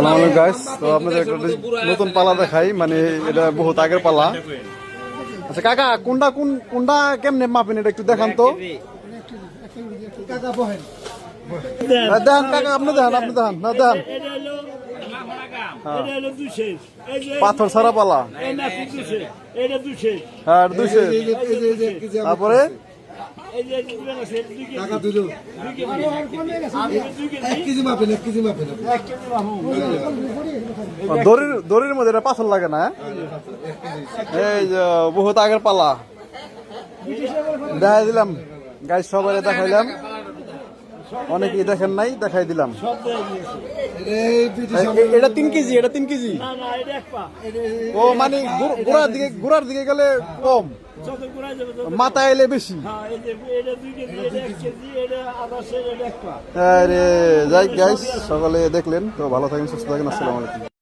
আসসালামু আলাইকুম গাইস। তো আপনাদের একটা নতুন পালা দেখাই, মানে এটা বহুত আগের পালা। আচ্ছা কাকা, কোনটা কেমনে মাপেন এটা একটু দেখান তো। দেখান কাকা, আপনি দেখান না দেখান। পাথর ছাড়া পালা, হ্যাঁ 200। তারপরে দড়ির মধ্যে এটা পাথর লাগে না। এই যে বহুত আগের পালা দেখাই দিলাম গাইস, সবাই দেখাইলাম, অনেকেই দেখেন নাই, দেখাই দিলাম। এটা 3 কেজি, এটা 3 কেজি। ও মানে গোড়ার দিকে গেলে কম, মাথা এলে বেশি। আরে যাই গাইস, সকালে দেখলেন তো, ভালো থাকেন, সুস্থ থাকেন, আসসালামু আলাইকুম।